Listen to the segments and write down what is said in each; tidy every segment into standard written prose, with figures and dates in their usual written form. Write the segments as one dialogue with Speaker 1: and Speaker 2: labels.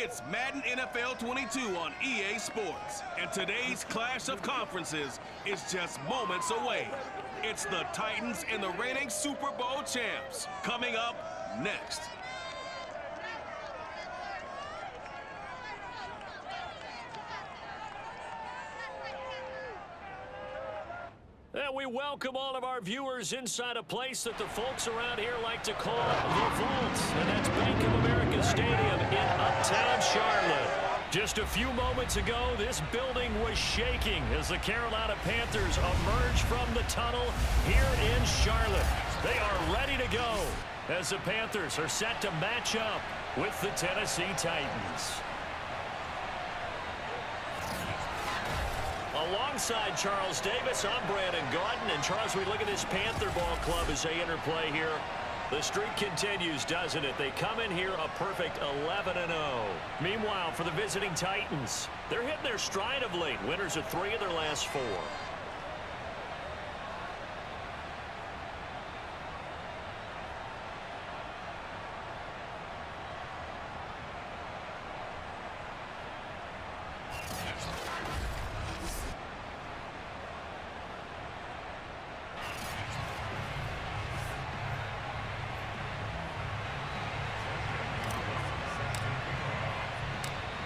Speaker 1: It's Madden NFL 22 on EA Sports, and today's clash of conferences is just moments away. It's the Titans and the reigning Super Bowl champs. Coming up next.
Speaker 2: And we welcome all of our viewers inside a place that the folks around here like to call the Vault. And that's Bank of America Stadium in Uptown Charlotte. Just a few moments ago, this building was shaking as the Carolina Panthers emerged from the tunnel here in Charlotte. They are ready to go as the Panthers are set to match up with the Tennessee Titans. Alongside Charles Davis, I'm Brandon Gaudin. And Charles, we look at this Panther ball club as they interplay here. The streak continues, doesn't it? They come in here a perfect 11-0. Meanwhile, for the visiting Titans, they're hitting their stride of late. Winners of 3 of their last 4.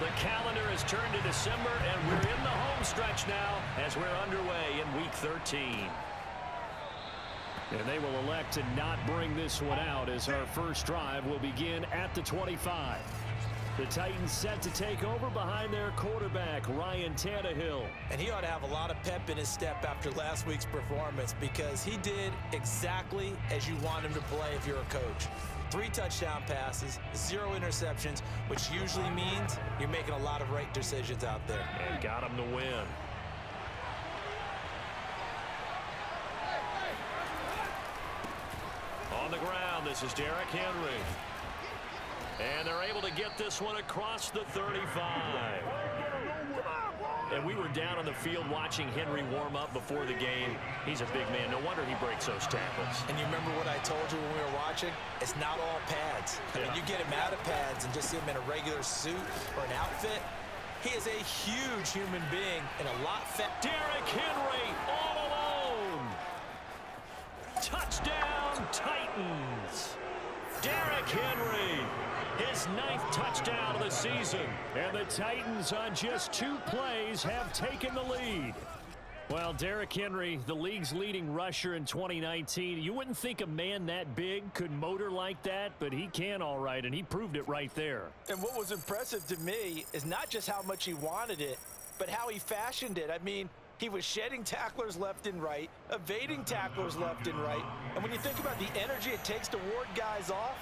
Speaker 2: The calendar has turned to December, and we're in the home stretch now as we're underway in Week 13. And they will elect to not bring this one out as our first drive will begin at the 25. The Titans set to take over behind their quarterback, Ryan Tannehill.
Speaker 3: And he ought to have a lot of pep in his step after last week's performance because he did exactly as you want him to play if you're a coach. 3 touchdown passes, 0 interceptions, which usually means you're making a lot of right decisions out there.
Speaker 2: And got him to win. On the ground, this is Derrick Henry. And they're able to get this one across the 35. And we were down on the field watching Henry warm up before the game. He's a big man. No wonder he breaks those tackles.
Speaker 3: And you remember what I told you when we were watching? It's not all pads. I mean, you get him out of pads and just see him in a regular suit or an outfit. He is a huge human being and a lot fat.
Speaker 2: Derrick Henry all alone. Touchdown, Titans. Derrick Henry. His 9th touchdown of the season. And the Titans on just 2 plays have taken the lead. Well, Derrick Henry, the league's leading rusher in 2019. You wouldn't think a man that big could motor like that, but he can all right, and he proved it right there.
Speaker 3: And what was impressive to me is not just how much he wanted it, but how he fashioned it. I mean, he was shedding tacklers left and right, evading tacklers left and right. And when you think about the energy it takes to ward guys off,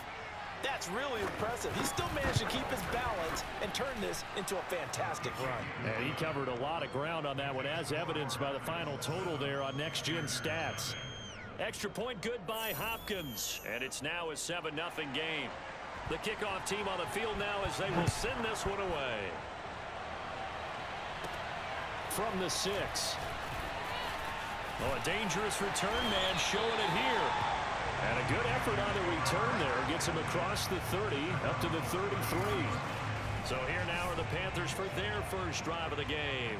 Speaker 3: that's really impressive. He still managed to keep his balance and turn this into a fantastic run.
Speaker 2: And he covered a lot of ground on that one, as evidenced by the final total there on Next Gen Stats. Extra point good by Hopkins, and it's now a 7-0 game. The kickoff team on the field now as they will send this one away. From the 6. Oh, a dangerous return man showing it here. And a good effort on the return there. Gets him across the 30, up to the 33. So here now are the Panthers for their first drive of the game.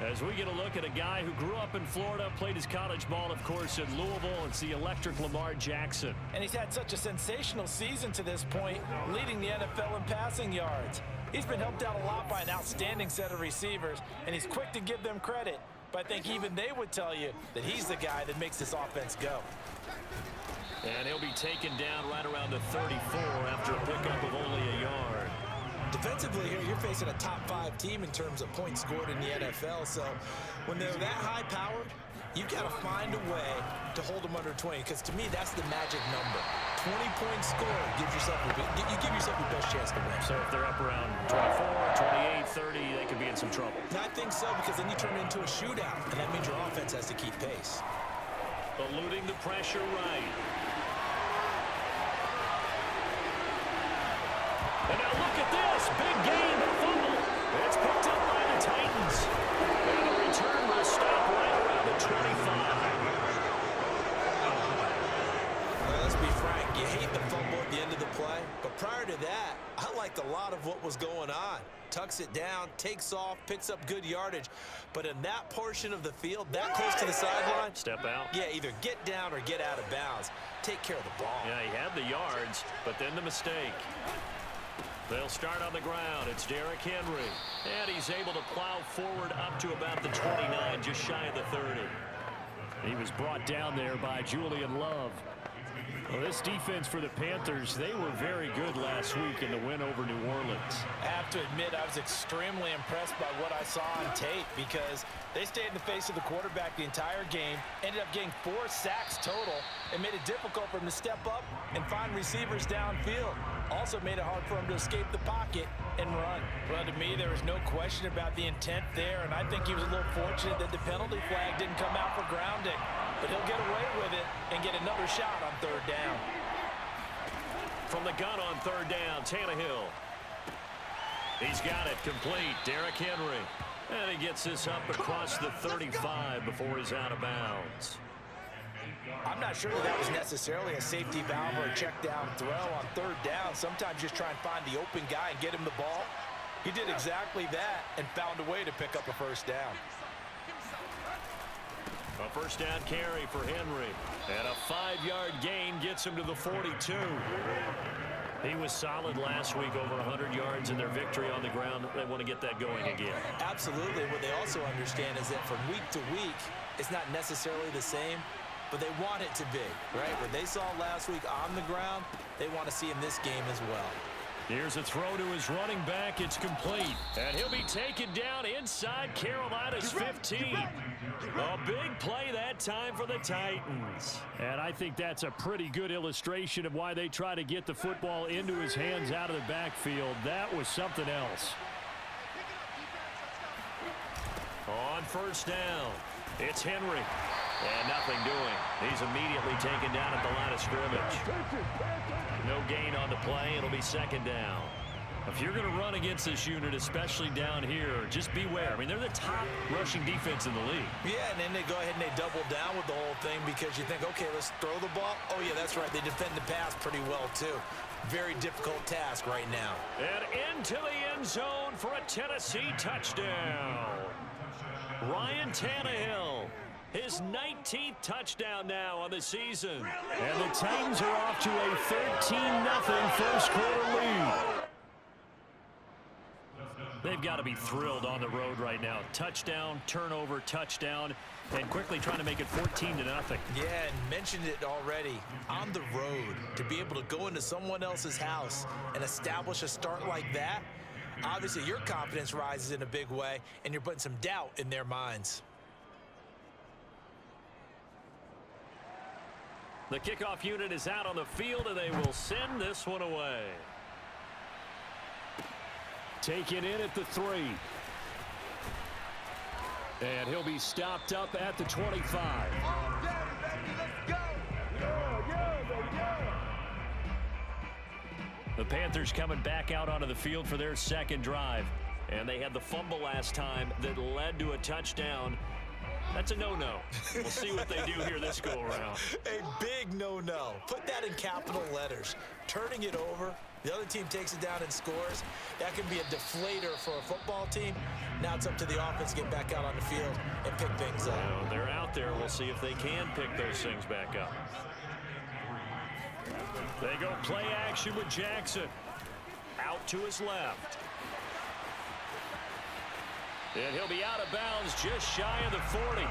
Speaker 2: As we get a look at a guy who grew up in Florida, played his college ball, of course, in Louisville. It's the electric Lamar Jackson.
Speaker 3: And he's had such a sensational season to this point, leading the NFL in passing yards. He's been helped out a lot by an outstanding set of receivers, and he's quick to give them credit. But I think even they would tell you that he's the guy that makes this offense go.
Speaker 2: And he'll be taken down right around the 34 after a pickup of only a yard.
Speaker 3: Defensively here, you're facing a top 5 team in terms of points scored in the NFL. So when they're that high-powered, you've got to find a way to hold them under 20. Because to me, that's the magic number. 20 points scored gives yourself you give yourself your best chance to win.
Speaker 2: So if they're up around 24, 28, 30, they could be in some trouble.
Speaker 3: I think so, because then you turn it into a shootout, and that means your offense has to keep pace.
Speaker 2: Eluding the pressure right. And now look at this. Big gain, but fumble. It's picked up by the Titans. And the return will stop right around the 25.
Speaker 3: Well, let's be frank. You hate the fumble at the end of the play. But prior to that, I liked a lot of what was going on. Tucks it down, takes off, picks up good yardage. But in that portion of the field, that close to the sideline.
Speaker 2: Step out.
Speaker 3: Yeah, either get down or get out of bounds. Take care of the ball.
Speaker 2: Yeah, he had the yards, but then the mistake. They'll start on the ground. It's Derrick Henry. And he's able to plow forward up to about the 29, just shy of the 30.
Speaker 4: He was brought down there by Julian Love. Well, this defense for the Panthers, they were very good last week in the win over New Orleans.
Speaker 3: I have to admit, I was extremely impressed by what I saw on tape because they stayed in the face of the quarterback the entire game, ended up getting 4 sacks total, and made it difficult for him to step up and find receivers downfield. Also made it hard for him to escape the pocket and run. Well, to me, there was no question about the intent there, and I think he was a little fortunate that the penalty flag didn't come out for grounding. But he'll get away with it and get another shot on 3rd down.
Speaker 2: From the gun on 3rd down, Tannehill. He's got it complete. Derrick Henry. And he gets this up across the 35 before he's out of bounds.
Speaker 3: I'm not sure that was necessarily a safety valve or a check down throw on 3rd down. Sometimes just try and find the open guy and get him the ball. He did exactly that and found a way to pick up a 1st down.
Speaker 2: A 1st down carry for Henry. And a 5-yard gain gets him to the 42. He was solid last week, over 100 yards in their victory on the ground. They want to get that going again.
Speaker 3: Absolutely. What they also understand is that from week to week, it's not necessarily the same, but they want it to be, right? What they saw last week on the ground, they want to see in this game as well.
Speaker 2: Here's a throw to his running back. It's complete. And he'll be taken down inside Carolina's 15. A big play that time for the Titans.
Speaker 4: And I think that's a pretty good illustration of why they try to get the football into his hands out of the backfield. That was something else.
Speaker 2: On 1st down, it's Henry. And nothing doing. He's immediately taken down at the line of scrimmage. No gain on the play. It'll be 2nd down. If you're going to run against this unit, especially down here, just beware. I mean, they're the top rushing defense in the league.
Speaker 3: Yeah, and then they go ahead and they double down with the whole thing because you think, okay, let's throw the ball. Oh, yeah, that's right. They defend the pass pretty well, too. Very difficult task right now.
Speaker 2: And into the end zone for a Tennessee touchdown. Ryan Tannehill. His 19th touchdown now on the season.
Speaker 4: And the Titans are off to a 13-0 first quarter lead. They've got to be thrilled on the road right now. Touchdown, turnover, touchdown, and quickly trying to make it 14-0.
Speaker 3: Yeah, and mentioned it already. On the road, to be able to go into someone else's house and establish a start like that, obviously your confidence rises in a big way, and you're putting some doubt in their minds.
Speaker 2: The kickoff unit is out on the field, and they will send this one away.
Speaker 4: Taken in at the 3. And he'll be stopped up at the 25.
Speaker 2: The Panthers coming back out onto the field for their 2nd drive. And they had the fumble last time that led to a touchdown. That's a no-no. We'll see what they do here this go-around.
Speaker 3: A big no-no. Put that in capital letters. Turning it over, the other team takes it down and scores. That can be a deflator for a football team. Now it's up to the offense to get back out on the field and pick things up.
Speaker 2: Well, they're out there. We'll see if they can pick those things back up. They go play action with Jackson. Out to his left. And he'll be out of bounds just shy of the 40.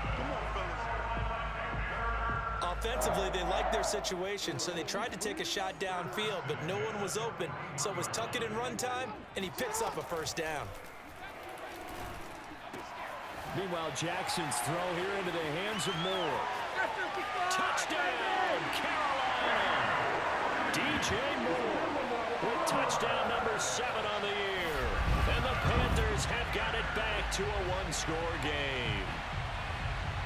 Speaker 3: Offensively, they liked their situation, so they tried to take a shot downfield, but no one was open. So it was tuck it in run time, and he picks up a 1st down.
Speaker 4: Meanwhile, Jackson's throw here into the hands of Moore.
Speaker 2: Touchdown, Carolina! DJ Moore with touchdown number 7 on the year. And the Panthers have got it back to a 1-score game.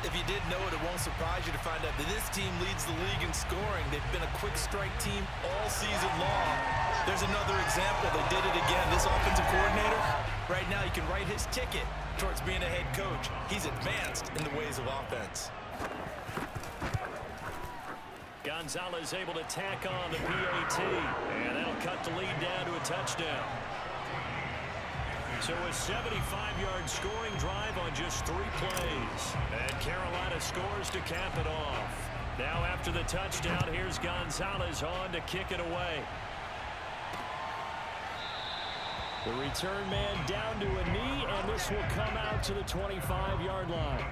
Speaker 3: If you didn't know it, it won't surprise you to find out that this team leads the league in scoring. They've been a quick strike team all season long. There's another example. They did it again. This offensive coordinator, right now, you can write his ticket towards being a head coach. He's advanced in the ways of offense.
Speaker 2: Gonzalez able to tack on the PAT. And that'll touchdown. So a 75-yard scoring drive on just 3 plays. And Carolina scores to cap it off. Now after the touchdown, here's Gonzalez on to kick it away.
Speaker 4: The return man down to a knee, and this will come out to the 25-yard line.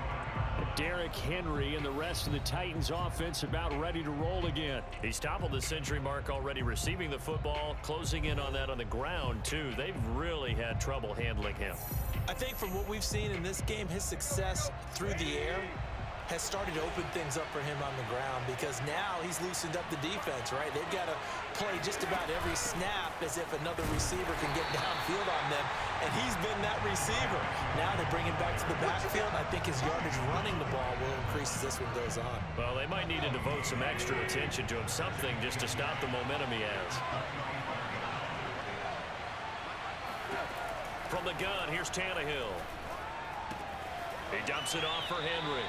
Speaker 4: Derrick Henry and the rest of the Titans offense about ready to roll again.
Speaker 2: He's toppled the century mark already receiving the football, closing in on that on the ground, too. They've really had trouble handling him.
Speaker 3: I think from what we've seen in this game, his success through the air has started to open things up for him on the ground, because now he's loosened up the defense, right? They've got to play just about every snap as if another receiver can get downfield on them, and he's been that receiver. Now they bring him back to the backfield. I think his yardage running the ball will increase as this one goes on.
Speaker 2: Well, they might need to devote some extra attention to him, something just to stop the momentum he has. From the gun, here's Tannehill. He dumps it off for Henry.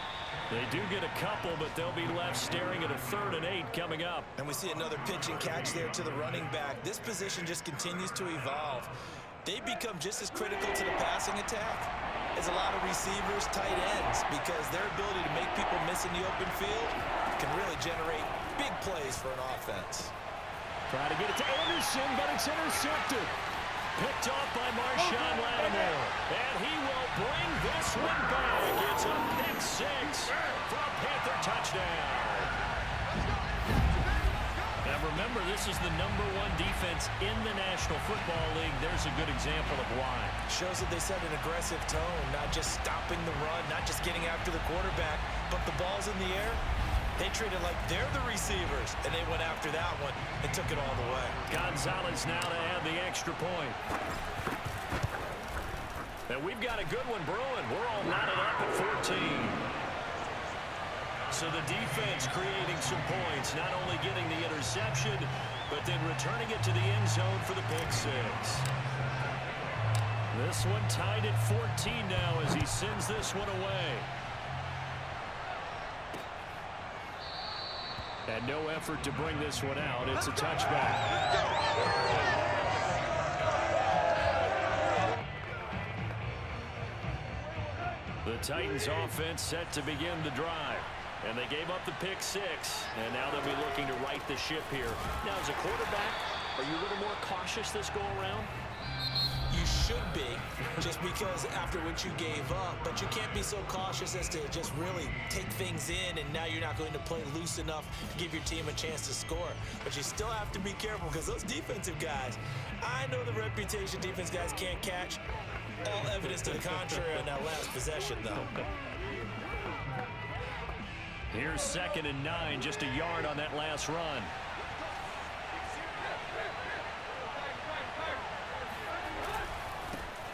Speaker 2: They do get a couple, but they'll be left staring at a 3rd and 8 coming up.
Speaker 3: And we see another pitch and catch there to the running back. This position just continues to evolve. They become just as critical to the passing attack as a lot of receivers, tight ends, because their ability to make people miss in the open field can really generate big plays for an offense.
Speaker 4: Try to get it to Anderson, but it's intercepted.
Speaker 2: Picked off by Marshawn Lattimore. And he will bring this one back. It's a pick 6 for a Panther touchdown. Now remember, this is the #1 defense in the National Football League. There's a good example of why.
Speaker 3: Shows that they set an aggressive tone, not just stopping the run, not just getting after the quarterback, but the ball's in the air. They treat it like they're the receivers, and they went after that one and took it all the way.
Speaker 2: Gonzalez now to add the extra point. And we've got a good one brewing. We're all knotted up at 14. So the defense creating some points, not only getting the interception, but then returning it to the end zone for the pick 6. This one tied at 14 now as he sends this one away.
Speaker 4: And no effort to bring this one out. It's a touchback.
Speaker 2: The Titans offense set to begin the drive. And they gave up the pick 6. And now they'll be looking to right the ship here. Now, as a quarterback, are you a little more cautious this go-around?
Speaker 3: You should be, just because after what you gave up, but you can't be so cautious as to just really take things in, and now you're not going to play loose enough to give your team a chance to score. But you still have to be careful, because those defensive guys, I know the reputation defense guys can't catch. All evidence to the contrary on that last possession, though.
Speaker 2: Here's 2nd and 9, just a yard on that last run.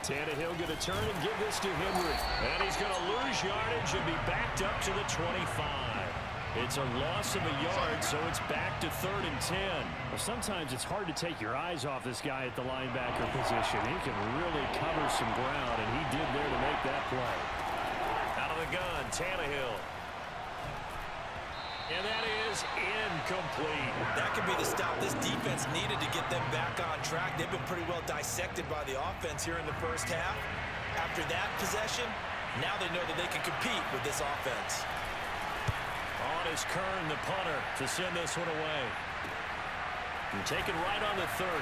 Speaker 4: Tannehill going to turn and give this to Henry.
Speaker 2: And he's going to lose yardage and be backed up to the 25. It's a loss of a yard, so it's back to 3rd and 10.
Speaker 4: Well, sometimes it's hard to take your eyes off this guy at the linebacker position. He can really cover some ground, and he did there to make that play.
Speaker 2: Out of the gun, Tannehill. And that is incomplete.
Speaker 3: That could be the stop this defense needed to get them back on track. They've been pretty well dissected by the offense here in the first half. After that possession, now they know that they can compete with this offense.
Speaker 2: On is Kern, the punter, to send this one away. And taken right on the 30.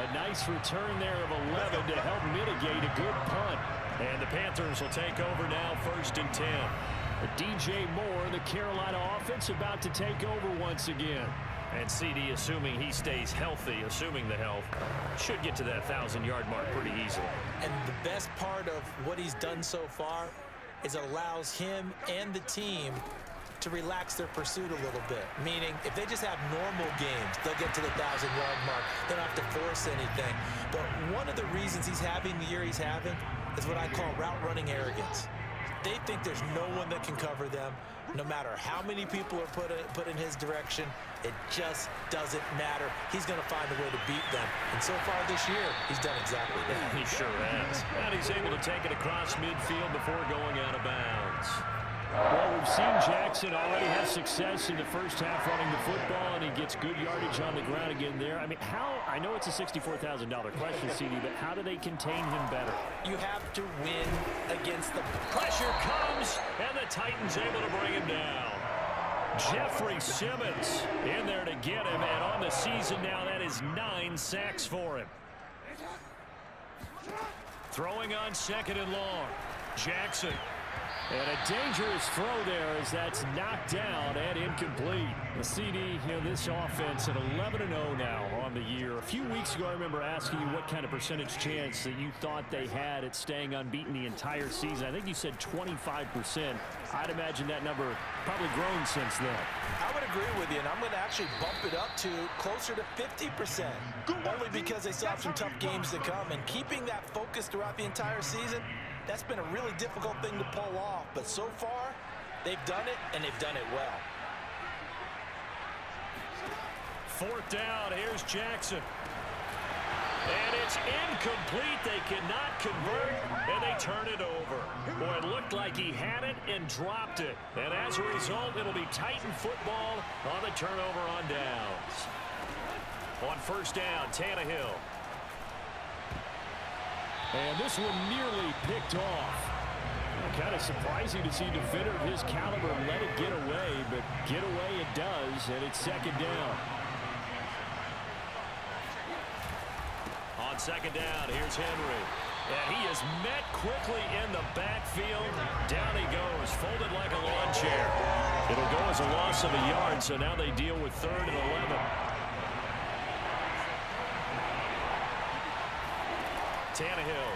Speaker 4: A nice return there of 11 to help mitigate a good punt.
Speaker 2: And the Panthers will take over now, 1st and 10.
Speaker 4: DJ Moore, the Carolina offense, about to take over once again.
Speaker 2: And CD, assuming he stays healthy, assuming the health, should get to that 1,000-yard mark pretty easily.
Speaker 3: And the best part of what he's done so far is it allows him and the team to relax their pursuit a little bit. Meaning, if they just have normal games, they'll get to the 1,000-yard mark. They don't have to force anything. But one of the reasons he's having the year he's having is what I call route running arrogance. They think there's no one that can cover them. No matter how many people are put in his direction, it just doesn't matter. He's going to find a way to beat them. And so far this year, he's done exactly that.
Speaker 2: He sure has. And he's able to take it across midfield before going out of bounds.
Speaker 4: Well, we've seen Jackson already have success in the first half running the football, and he gets good yardage on the ground again there. I mean, I know it's a $64,000 question, CD, but how do they contain him better?
Speaker 3: You have to win against the
Speaker 2: Pressure comes, and the Titans able to bring him down. Jeffrey Simmons in there to get him, and on the season now, that is 9 sacks for him. Throwing on 2nd and long. Jackson. And a dangerous throw there as that's knocked down and incomplete. The CD, this offense at 11-0 now on the year. A few weeks ago, I remember asking you what kind of percentage chance that you thought they had at staying unbeaten the entire season. I think you said 25%. I'd imagine that number probably grown since then.
Speaker 3: I would agree with you, and I'm going to actually bump it up to closer to 50%. Only because they still have some tough games to come, and keeping that focus throughout the entire season, that's been a really difficult thing to pull off. But so far, they've done it, and they've done it well.
Speaker 2: 4th down, here's Jackson. And it's incomplete. They cannot convert, and they turn it over. Boy, it looked like he had it and dropped it. And as a result, it'll be Titan football on the turnover on downs. On 1st down, Tannehill.
Speaker 4: And this one nearly picked off. Kind of surprising to see a defender of his caliber let it get away, but get away it does, and it's 2nd down.
Speaker 2: On 2nd down, here's Henry. And he is met quickly in the backfield. Down he goes, folded like a lawn chair. It'll go as a loss of a yard, so now they deal with 3rd and 11. Tannehill.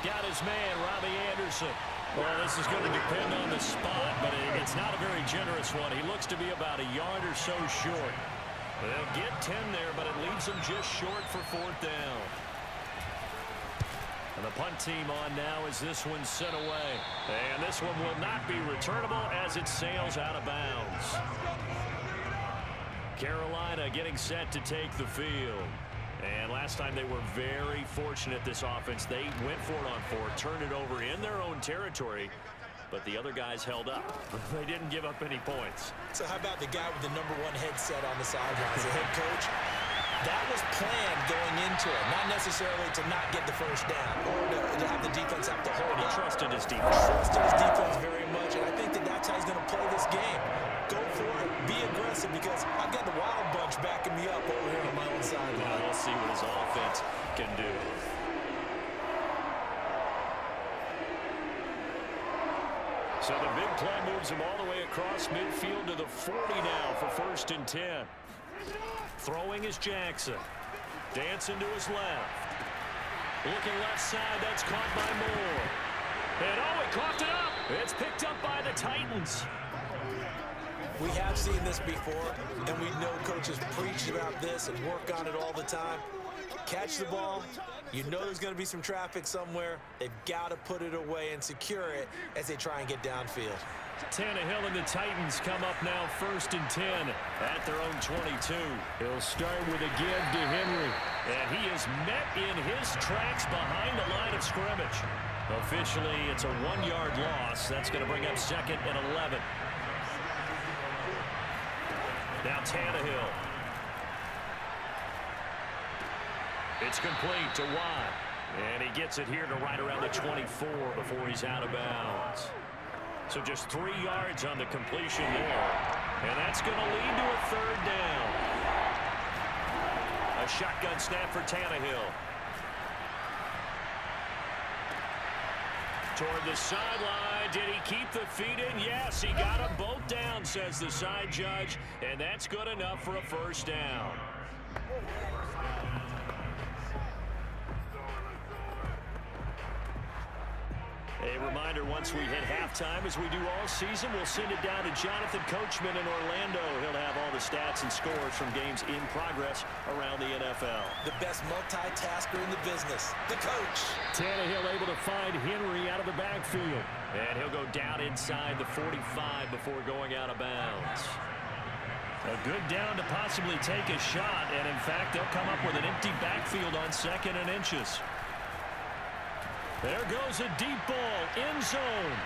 Speaker 2: Got his man, Robbie Anderson. Well, this is going to depend on the spot, but it's not a very generous one. He looks to be about a yard or so short. They'll get 10 there, but it leaves them just short for 4th down. And the punt team on now as this one's sent away. And this one will not be returnable as it sails out of bounds. Carolina getting set to take the field. And last time they were very fortunate, this offense. They went for it on 4th, turned it over in their own territory, but the other guys held up. They didn't give up any points.
Speaker 3: So how about the guy with the #1 headset on the sidelines, the head coach? That was planned going into it, not necessarily to not get the 1st down or to have the defense have to hold
Speaker 2: He
Speaker 3: up.
Speaker 2: trusted his defense.
Speaker 3: Trusted his defense very much, and I think that's how he's going to play this game. Go for it, be aggressive, because I've got the Wild Bunch backing me up over here on my own sideline.
Speaker 2: Now we'll see what his offense can do. So the big play moves him all the way across midfield to the 40 now for 1st and 10. Throwing is Jackson. Dancing to his left. Looking left side, that's caught by Moore. And he coughed it up. It's picked up by the Titans.
Speaker 3: We have seen this before, and we know coaches preach about this and work on it all the time. Catch the ball. You know there's going to be some traffic somewhere. They've got to put it away and secure it as they try and get downfield.
Speaker 2: Tannehill and the Titans come up now 1st and 10 at their own 22.
Speaker 4: He'll start with a give to Henry.
Speaker 2: And he is met in his tracks behind the line of scrimmage. Officially, it's a 1-yard loss. That's going to bring up 2nd and 11. Now Tannehill. It's complete to Watt. And he gets it here to right around the 24 before he's out of bounds. So just 3 yards on the completion there. And that's going to lead to a 3rd down. A shotgun snap for Tannehill. Toward the sideline. Did he keep the feet in? Yes, he got them both down, says the side judge. And that's good enough for a 1st down. A reminder, once we hit halftime, as we do all season, we'll send it down to Jonathan Coachman in Orlando. He'll have all the stats and scores from games in progress around the NFL.
Speaker 3: The best multitasker in the business, the coach.
Speaker 4: Tannehill able to find Henry out of the backfield.
Speaker 2: And he'll go down inside the 45 before going out of bounds. A good down to possibly take a shot, and in fact, they'll come up with an empty backfield on 2nd and inches.
Speaker 4: There goes a deep ball, end zone.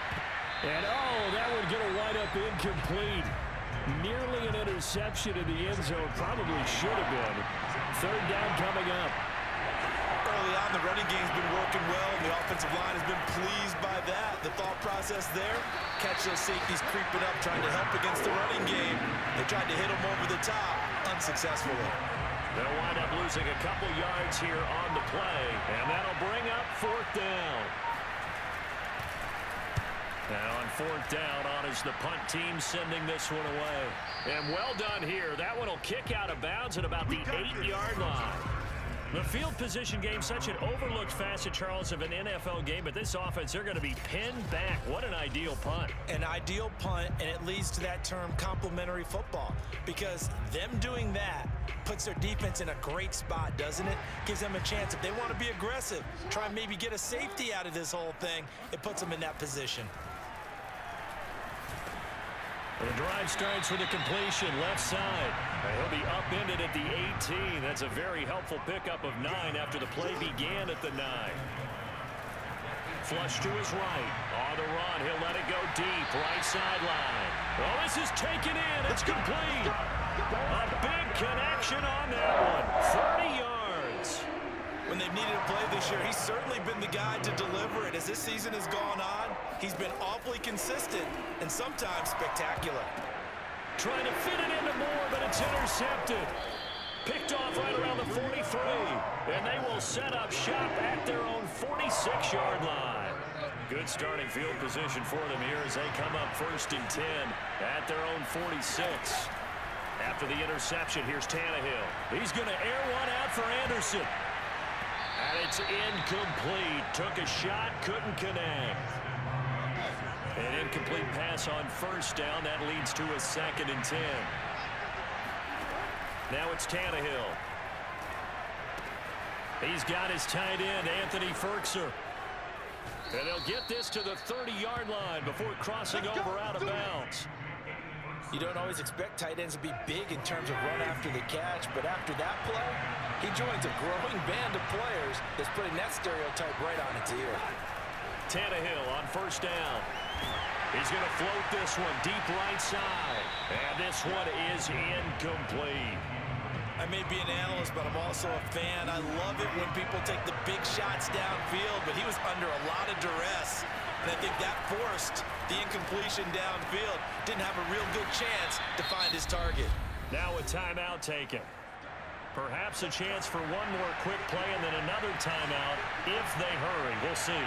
Speaker 4: And, oh, that would get a wide-up incomplete. Nearly an interception in the end zone. Probably should have been. Third down coming up.
Speaker 3: Early on, the running game's been working well, and the offensive line has been pleased by that. The thought process there, catch those safeties creeping up, trying to help against the running game. They tried to hit them over the top, unsuccessfully.
Speaker 2: They'll wind up losing a couple yards here on the play, and that'll bring up fourth down. Now on fourth down, on is the punt team sending this one away. And well done here. That one will kick out of bounds at about the 8-yard line. The field position game, such an overlooked facet, Charles, of an NFL game, but this offense, they're going to be pinned back. What an ideal punt.
Speaker 3: An ideal punt, and it leads to that term complementary football, because them doing that puts their defense in a great spot, doesn't it? Gives them a chance. If they want to be aggressive, try and maybe get a safety out of this whole thing, it puts them in that position.
Speaker 2: The drive starts with a completion left side. He'll be upended at the 18. That's a very helpful pickup of 9 after the play began at the 9. Flush to his right. On the run, he'll let it go deep. Right sideline. Oh, this is taken in. It's complete. A big connection on that one. 30 yards.
Speaker 3: When they've needed a play this year, he's certainly been the guy to deliver it. As this season has gone on, he's been awfully consistent and sometimes spectacular.
Speaker 2: Trying to fit it into Moore, but it's intercepted. Picked off right around the 43. And they will set up shop at their own 46-yard line. Good starting field position for them here as they come up 1st and 10 at their own 46. After the interception, here's Tannehill. He's going to air one out for Anderson. And it's incomplete. Took a shot, couldn't connect. An incomplete pass on 1st down. That leads to a 2nd and 10. Now it's Tannehill. He's got his tight end, Anthony Ferkser. And they'll get this to the 30-yard line before crossing over out of bounds.
Speaker 3: You don't always expect tight ends to be big in terms of run after the catch, but after that play, he joins a growing band of players that's putting that stereotype right on its ear.
Speaker 2: Tannehill on 1st down. He's going to float this one deep right side. And this one is incomplete.
Speaker 3: I may be an analyst, but I'm also a fan. I love it when people take the big shots downfield, but he was under a lot of duress. And I think that forced the incompletion downfield. Didn't have a real good chance to find his target.
Speaker 2: Now a timeout taken. Perhaps a chance for one more quick play and then another timeout if they hurry. We'll see.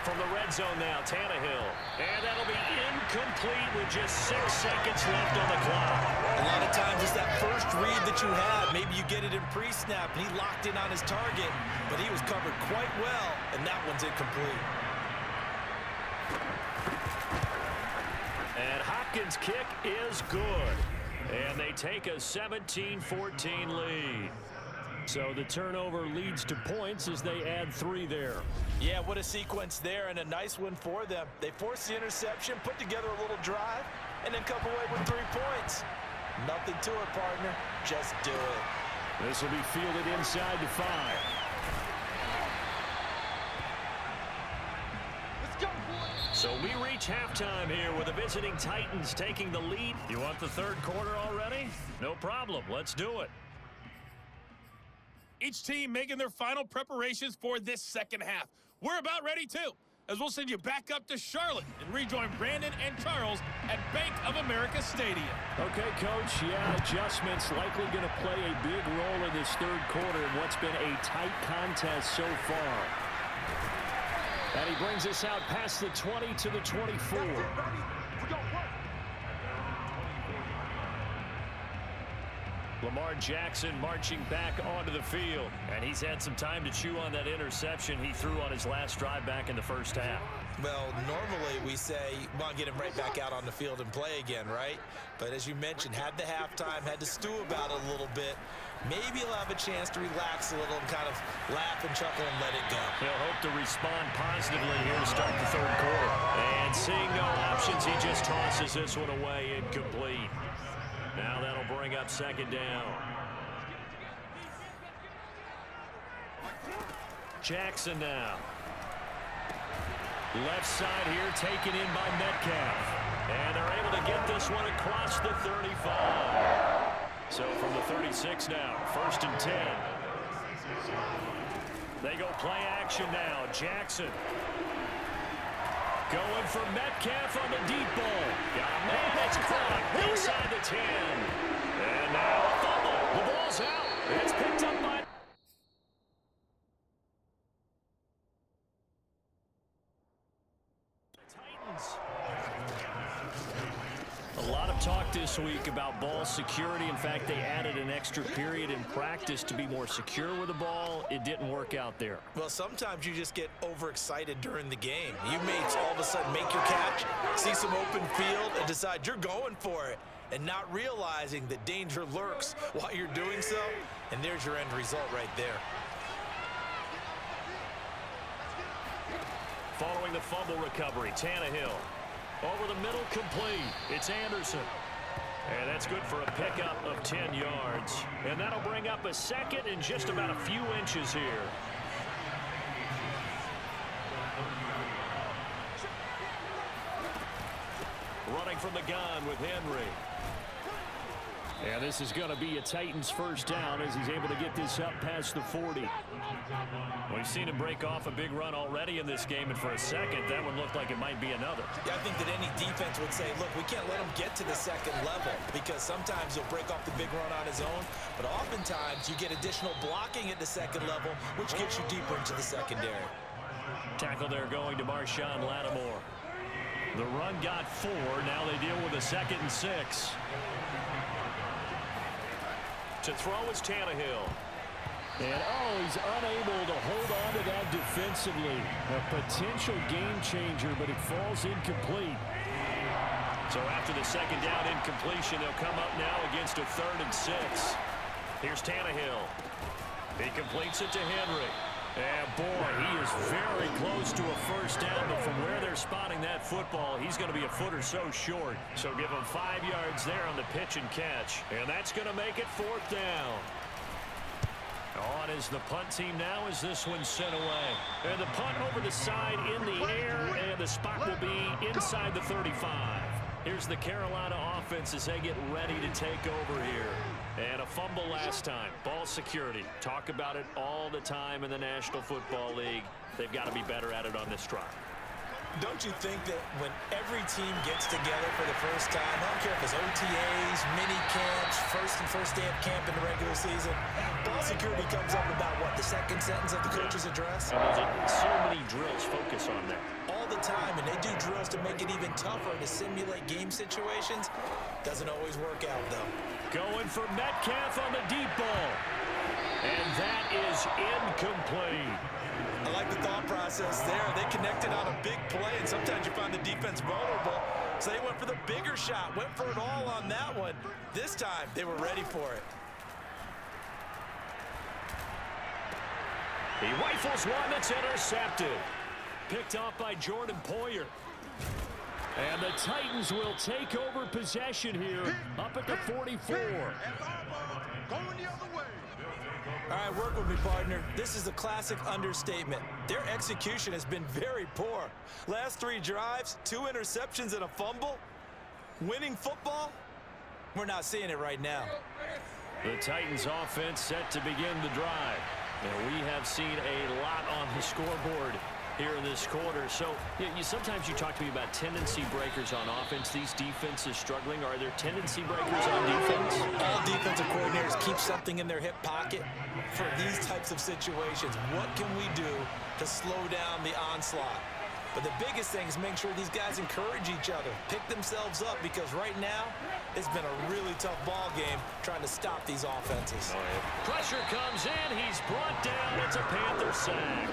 Speaker 2: From the red zone now, Tannehill. And that'll be incomplete with just 6 seconds left on the clock.
Speaker 3: A lot of times it's that first read that you have. Maybe you get it in pre-snap, and he locked in on his target, but he was covered quite well, and that one's incomplete.
Speaker 2: And Hopkins' kick is good. And they take a 17-14 lead. So the turnover leads to points as they add 3 there.
Speaker 3: Yeah, what a sequence there, and a nice one for them. They forced the interception, put together a little drive, and then come away with 3 points. Nothing to it, partner. Just do it.
Speaker 4: This will be fielded inside the 5.
Speaker 2: So we reach halftime here with the visiting Titans taking the lead. You want the 3rd quarter already? No problem. Let's do it.
Speaker 5: Each team making their final preparations for this 2nd half. We're about ready, too, as we'll send you back up to Charlotte and rejoin Brandon and Charles at Bank of America Stadium.
Speaker 4: Okay, Coach, yeah, adjustments likely going to play a big role in this 3rd quarter in what's been a tight contest so far. And he brings us out past the 20 to the 24.
Speaker 2: Lamar Jackson marching back onto the field. And he's had some time to chew on that interception he threw on his last drive back in the 1st half.
Speaker 3: Well, normally we say, well, get him right back out on the field and play again, right? But as you mentioned, had the halftime, had to stew about it a little bit. Maybe he'll have a chance to relax a little and kind of laugh and chuckle and let it go.
Speaker 2: He'll hope to respond positively here to start the 3rd quarter. And seeing no options, he just tosses this one away incomplete. Now that'll bring up 2nd down. Jackson now. Left side here taken in by Metcalf. And they're able to get this one across the 35. So from the 36 now, 1st and 10. They go play action now. Jackson going for Metcalf on the deep ball. Got a man that's caught inside the 10. And now a fumble. The ball's out. It's picked up by Titans. A lot of talk this week about ball security. In fact, they added an extra period in practice to be more secure with the ball. It didn't work out there.
Speaker 3: Well, sometimes you just get overexcited during the game. You may all of a sudden make your catch, see some open field, and decide you're going for it, and not realizing that danger lurks while you're doing so. And there's your end result right there.
Speaker 2: Following the fumble recovery, Tannehill. Over the middle, complete. It's Anderson. And that's good for a pickup of 10 yards. And that'll bring up a second and just about a few inches here. Running from the gun with Henry. And this is going to be a Titans first down as he's able to get this up past the 40. We've seen him break off a big run already in this game, and for a second, that one looked like it might be another.
Speaker 3: Yeah, I think that any defense would say, look, we can't let him get to the second level because sometimes he'll break off the big run on his own, but oftentimes you get additional blocking at the second level, which gets you deeper into the secondary.
Speaker 2: Tackle there going to Marshawn Lattimore. The run got 4. Now they deal with a 2nd and 6. To throw is Tannehill.
Speaker 4: And, he's unable to hold on to that defensively. A potential game changer, but it falls incomplete.
Speaker 2: So after the 2nd down incompletion, they'll come up now against a 3rd and 6. Here's Tannehill. He completes it to Henry. And, boy, he is very close to a first down, but from where they're spotting that football, he's going to be a foot or so short. So give him 5 yards there on the pitch and catch. And that's going to make it 4th down. On is the punt team now as this one's sent away. And the punt over the side in the air, and the spot will be inside the 35. Here's the Carolina offense as they get ready to take over here. And a fumble last time. Ball security. Talk about it all the time in the National Football League. They've got to be better at it on this drive.
Speaker 3: Don't you think that when every team gets together for the first time, I don't care if it's OTAs, mini camps, first day of camp in the regular season, ball security comes up about, what, the second sentence of the coach's address?
Speaker 2: And so many drills focus on that.
Speaker 3: All the time, and they do drills to make it even tougher to simulate game situations. Doesn't always work out, though.
Speaker 2: Going for Metcalf on the deep ball. And that is incomplete.
Speaker 3: I like the thought process there. They connected on a big play, and sometimes you find the defense vulnerable. So they went for the bigger shot, went for it all on that one. This time, they were ready for it.
Speaker 2: He rifles one that's intercepted. Picked off by Jordan Poyer.
Speaker 4: And the Titans will take over possession here up at the 44.
Speaker 3: All right, work with me, partner. This is a classic understatement. Their execution has been very poor. Last 3 drives, 2 interceptions and a fumble. Winning football? We're not seeing it right now.
Speaker 2: The Titans offense set to begin the drive. And we have seen a lot on the scoreboard here in this quarter. So sometimes you talk to me about tendency breakers on offense. These defenses struggling. Are there tendency breakers on defense?
Speaker 3: All defensive coordinators keep something in their hip pocket for these types of situations. What can we do to slow down the onslaught? But the biggest thing is make sure these guys encourage each other, pick themselves up, because right now it's been a really tough ball game trying to stop these offenses.
Speaker 2: Pressure comes in. He's brought down. It's a Panther sack.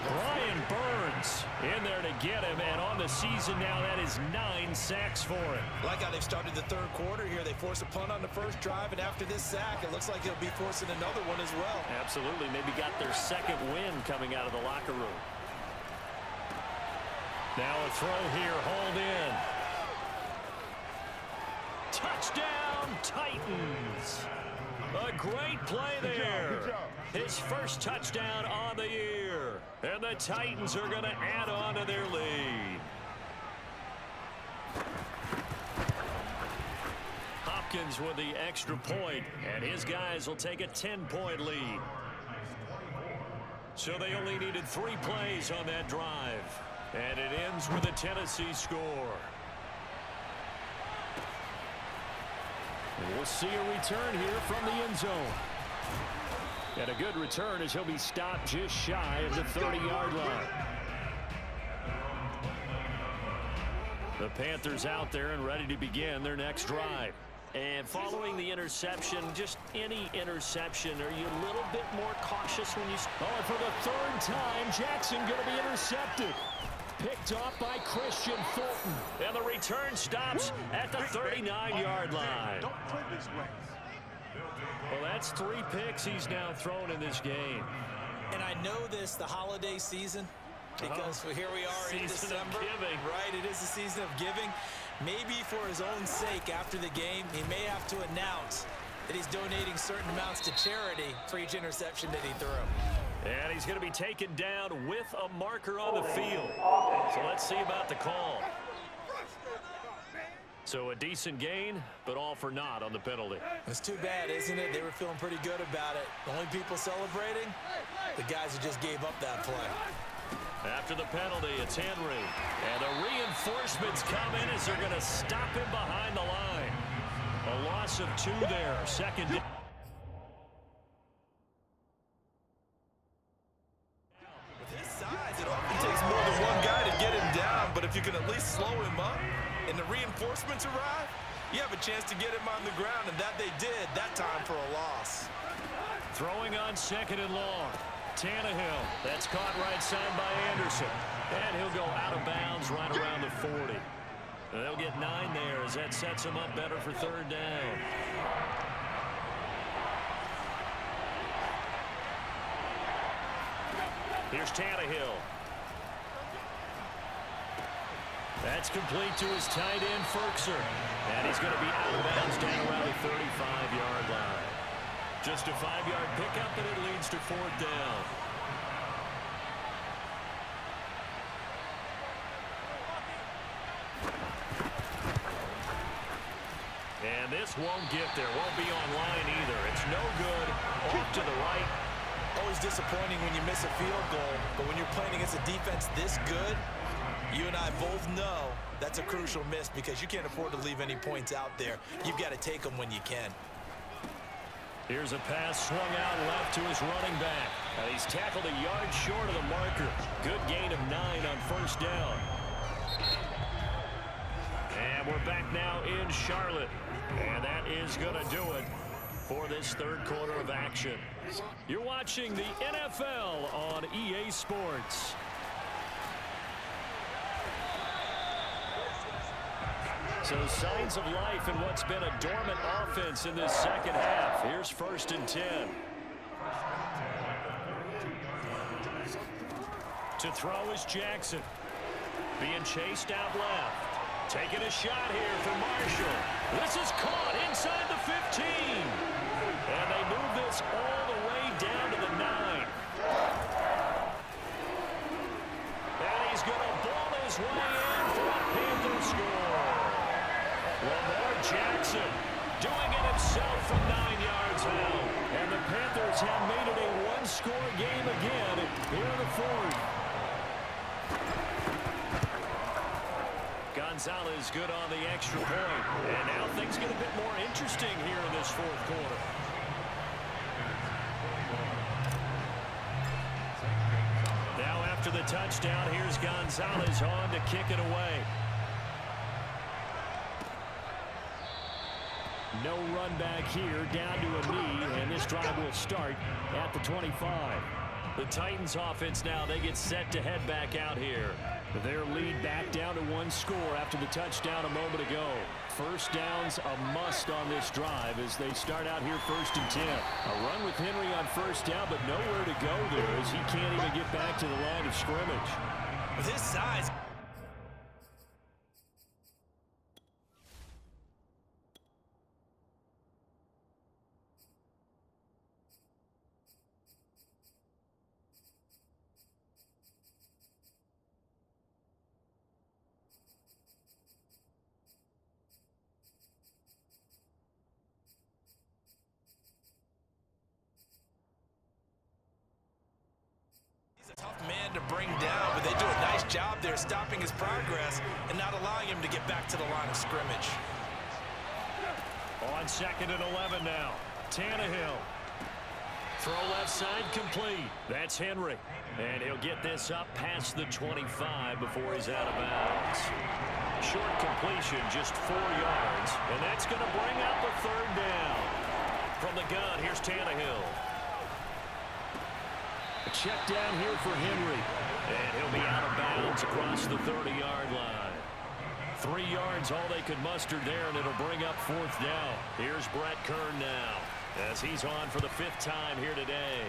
Speaker 2: Brian Burns in there to get him, and on the season now, that is 9 sacks for him.
Speaker 3: Like how they've started the 3rd quarter here. They force a punt on the first drive, and after this sack, it looks like they'll be forcing another one as well.
Speaker 2: Absolutely. Maybe got their 2nd win coming out of the locker room. Now a throw here, hold in. Touchdown, Titans. A great play there. His first touchdown on the year. And the Titans are going to add on to their lead. Hopkins with the extra point, and his guys will take a 10-point lead. So they only needed 3 plays on that drive. And it ends with a Tennessee score.
Speaker 4: And we'll see a return here from the end zone. And a good return as he'll be stopped just shy of the 30-yard line. The Panthers out there and ready to begin their next drive.
Speaker 2: And following the interception, just any interception, are you a little bit more cautious when you...
Speaker 4: Oh, and for the 3rd time, Jackson going to be intercepted. Picked off by Christian Fulton.
Speaker 2: And the return stops at the 39-yard line. Well, that's 3 picks he's now thrown in this game.
Speaker 3: And I know this, the holiday season, because here we are in
Speaker 2: Season of
Speaker 3: December.
Speaker 2: giving.
Speaker 3: Right, it is the season of giving. Maybe for his own sake after the game, he may have to announce that he's donating certain amounts to charity for each interception that he threw.
Speaker 2: And he's going to be taken down with a marker on the field. So let's see about the call. So a decent gain, but all for naught on the penalty.
Speaker 3: It's too bad, isn't it? They were feeling pretty good about it. The only people celebrating, the guys who just gave up that play.
Speaker 2: After the penalty, it's Henry. And the reinforcements come in as they're going to stop him behind the line. A loss of 2 there. Second down.
Speaker 3: With his size, it often takes more than one guy to get him down, but if you can at least slow him up and the reinforcements arrive, you have a chance to get him on the ground, and that they did that time for a loss.
Speaker 2: Throwing on 2nd and long. Tannehill, that's caught right side by Anderson. And he'll go out of bounds right around the 40. They'll get 9 there as that sets them up better for 3rd down. Here's Tannehill. That's complete to his tight end, Ferkser. And he's going to be out of bounds down around the 35-yard line. Just a 5-yard pickup, and it leads to 4th down. And this won't get there. Won't be online either. It's no good. Off to the right.
Speaker 3: Always disappointing when you miss a field goal, but when you're playing against a defense this good, you and I both know that's a crucial miss because you can't afford to leave any points out there. You've got to take them when you can.
Speaker 2: Here's a pass swung out left to his running back. And he's tackled a yard short of the marker. Good gain of 9 on 1st down. And we're back now in Charlotte. And that is going to do it for this 3rd quarter of action. You're watching the NFL on EA Sports. So signs of life in what's been a dormant offense in this 2nd half. Here's 1st and 10. To throw is Jackson. Being chased out left. Taking a shot here for Marshall. This is caught inside the 15. And they move this all the way down to the 9. And he's going to ball his way in for a Panther score. Lamar Jackson doing it himself from 9 yards out. And the Panthers have made it a 1-score game again here in the 4th. Gonzalez good on the extra point. And now things get a bit more interesting here in this 4th quarter. Now after the touchdown, here's Gonzalez on to kick it away.
Speaker 4: No run back here, down to a knee, and this drive will start at the 25.
Speaker 2: The Titans offense now, they get set to head back out here.
Speaker 4: Their lead back down to 1 score after the touchdown a moment ago. 1st down's a must on this drive as they start out here 1st and 10. A run with Henry on 1st down, but nowhere to go there as he can't even get back to the line of scrimmage.
Speaker 3: With his size, bring down, but they do a nice job there stopping his progress and not allowing him to get back to the line of scrimmage.
Speaker 2: On 2nd and 11 now. Tannehill. Throw left side complete. That's Henry. And he'll get this up past the 25 before he's out of bounds. Short completion, just 4 yards. And that's going to bring up a 3rd down. From the gun, here's Tannehill. A check down here for Henry. And he'll be out of bounds across the 30-yard line. 3 yards, all they could muster there, and it'll bring up 4th down. Here's Brett Kern now, as he's on for the 5th time here today.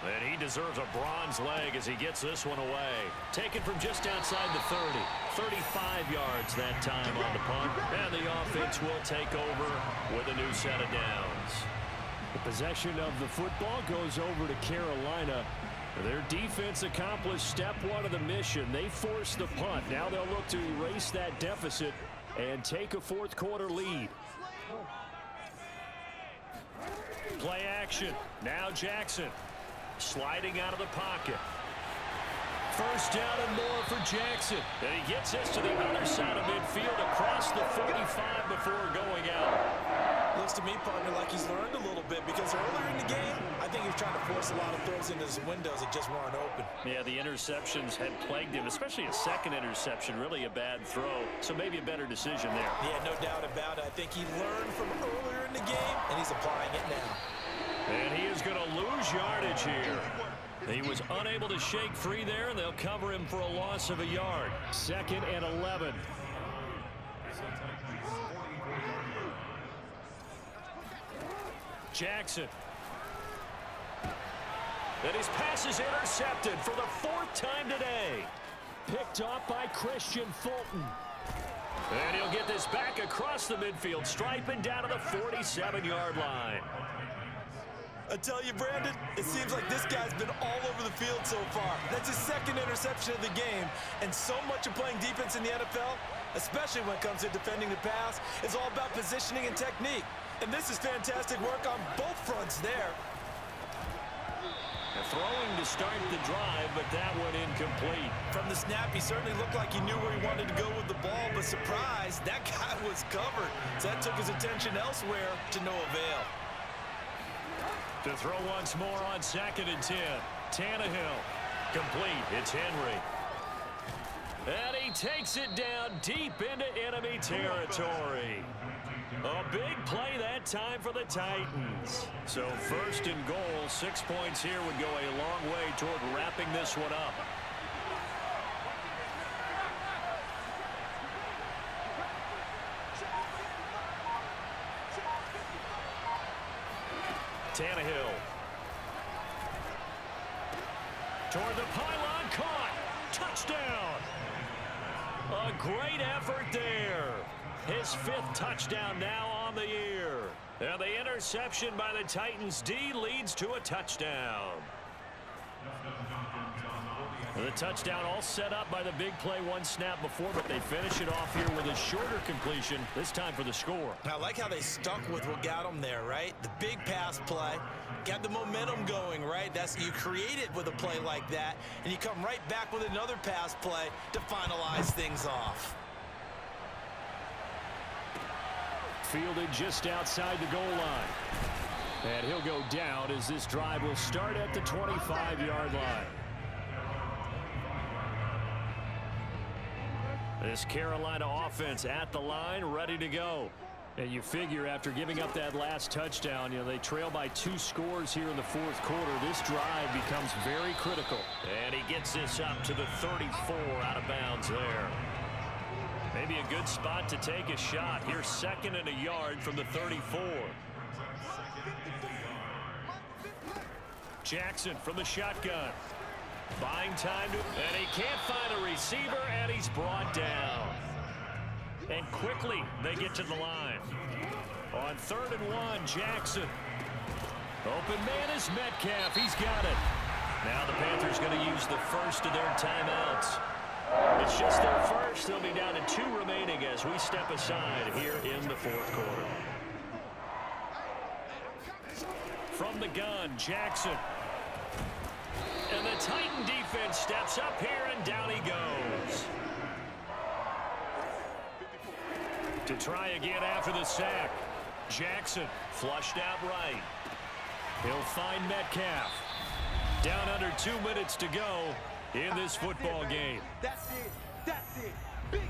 Speaker 2: And he deserves a bronze leg as he gets this one away. Taken from just outside the 30. 35 yards that time on the punt. And the offense will take over with a new set of downs.
Speaker 4: The possession of the football goes over to Carolina. Their defense accomplished step 1 of the mission. They forced the punt. Now they'll look to erase that deficit and take a 4th quarter lead.
Speaker 2: Play action. Now Jackson. Sliding out of the pocket. 1st down and more for Jackson. And he gets this to the other side of midfield across the 45 before going out.
Speaker 3: Looks to me, partner, like he's learned a little bit because earlier in the game, I think he was trying to force a lot of throws into his windows that just weren't open.
Speaker 2: Yeah, the interceptions had plagued him, especially a 2nd interception, really a bad throw. So maybe a better decision there.
Speaker 3: Yeah, no doubt about it. I think he learned from earlier in the game, and he's applying it now.
Speaker 2: And he is going to lose yardage here. He was unable to shake free there, and they'll cover him for a loss of a yard.
Speaker 4: 2nd and 11.
Speaker 2: Jackson. And his pass is intercepted for the 4th time today.
Speaker 4: Picked off by Christian Fulton.
Speaker 2: And he'll get this back across the midfield, striping down to the 47-yard line.
Speaker 3: I tell you, Brandon, it seems like this guy's been all over the field so far. That's his 2nd interception of the game. And so much of playing defense in the NFL, especially when it comes to defending the pass, is all about positioning and technique. And this is fantastic work on both fronts there.
Speaker 2: Throwing to start the drive, but that one incomplete.
Speaker 3: From the snap, he certainly looked like he knew where he wanted to go with the ball, but surprise, that guy was covered. So that took his attention elsewhere to no avail.
Speaker 2: To throw once more on 2nd and 10. Tannehill. Complete. It's Henry. And he takes it down deep into enemy territory. A big play that time for the Titans. So 1st and goal, 6 points here would go a long way toward wrapping this one up. Tannehill. Toward the pylon, caught. Touchdown. A great effort there. His 5th touchdown now on the year. And the interception by the Titans D leads to a touchdown. The touchdown all set up by the big play 1 snap before, but they finish it off here with a shorter completion, this time for the score.
Speaker 3: I like how they stuck with what got them there, right? The big pass play, got the momentum going, right? You create it with a play like that, and you come right back with another pass play to finalize things off.
Speaker 4: Fielded just outside the goal line. And he'll go down as this drive will start at the 25-yard line.
Speaker 2: This Carolina offense at the line, ready to go.
Speaker 4: And you figure after giving up that last touchdown, they trail by 2 scores here in the 4th quarter. This drive becomes very critical.
Speaker 2: And he gets this up to the 34, out of bounds there. Maybe a good spot to take a shot. Here's 2nd and a yard from the 34. Jackson from the shotgun. Buying time and he can't find a receiver, and he's brought down. And quickly they get to the line. On 3rd and 1, Jackson. Open man is Metcalf. He's got it. Now the Panthers going to use the first of their timeouts. It's just their first. They'll be down to 2 remaining as we step aside here in the 4th quarter. From the gun, Jackson. And And the Titan defense steps up here, and down he goes. To try again after the sack. Jackson flushed out right. He'll find Metcalf. Down under 2 minutes to go in this football game.
Speaker 6: That's it. That's it. Big hit.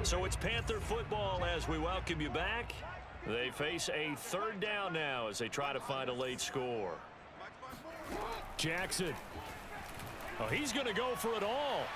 Speaker 2: So it's Panther football as we welcome you back. They face a third down now as they try to find a late score.
Speaker 4: Jackson. Oh, he's going to go for it all.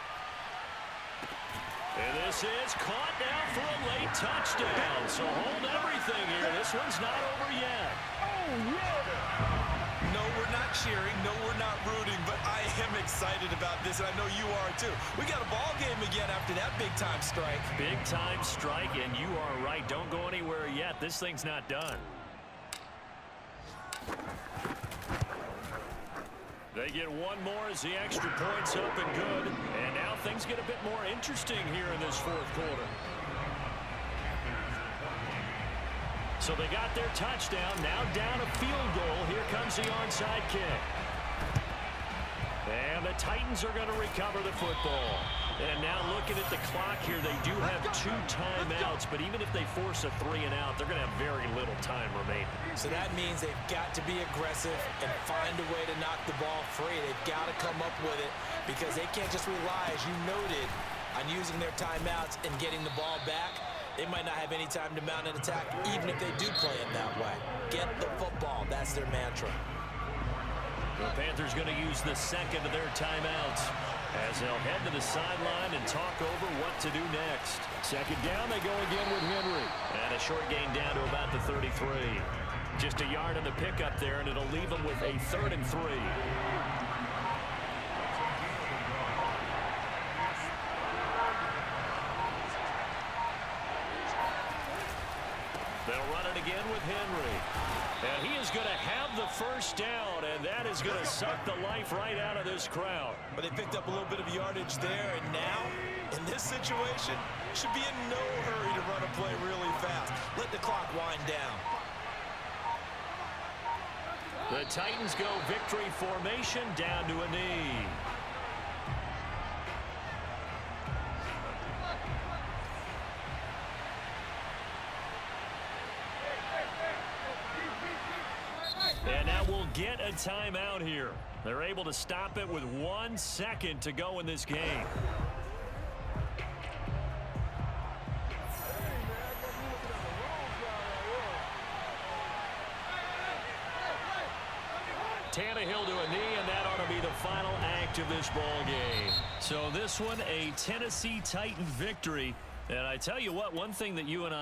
Speaker 2: And this is caught now for a late touchdown. So hold everything here. This one's not over yet.
Speaker 6: Oh, yeah.
Speaker 3: No, we're not cheering. No, we're not rooting, but I am excited about this, and I know you are too. We got a ball game again after that big-time strike.
Speaker 2: Big-time strike, and you are right. Don't go anywhere yet. This thing's not done. They get one more as the extra point's up and good. And now things get a bit more interesting here in this fourth quarter. So they got their touchdown. Now down a field goal. Here comes the onside kick. And the Titans are going to recover the football. And now looking at the clock here, they do have 2 timeouts. But even if they force a 3 and out, they're going to have very little time remaining.
Speaker 3: So that means they've got to be aggressive and find a way to knock the ball free. They've got to come up with it because they can't just rely, as you noted, on using their timeouts and getting the ball back. They might not have any time to mount an attack, even if they do play it that way. Get the football. That's their mantra.
Speaker 2: The Panthers going to use the second of their timeouts as they'll head to the sideline and talk over what to do next.
Speaker 4: Second down, they go again with Henry.
Speaker 2: And a short gain down to about the 33. Just a yard on the pickup there, and it'll leave them with a 3rd and 3. They'll run it again with Henry. And he is going to have the first down, and that is going to suck the life right out of this crowd.
Speaker 3: But they picked up a little bit of yardage there, and now, in this situation, should be in no hurry to run a play really fast. Let the clock wind down.
Speaker 2: The Titans go victory formation down to a knee. And now we'll get a timeout here. They're able to stop it with 1 second to go in this game. Tannehill to a knee, and that ought to be the final act of this ball game. So this one, a Tennessee Titan victory. And I tell you what, one thing that you and I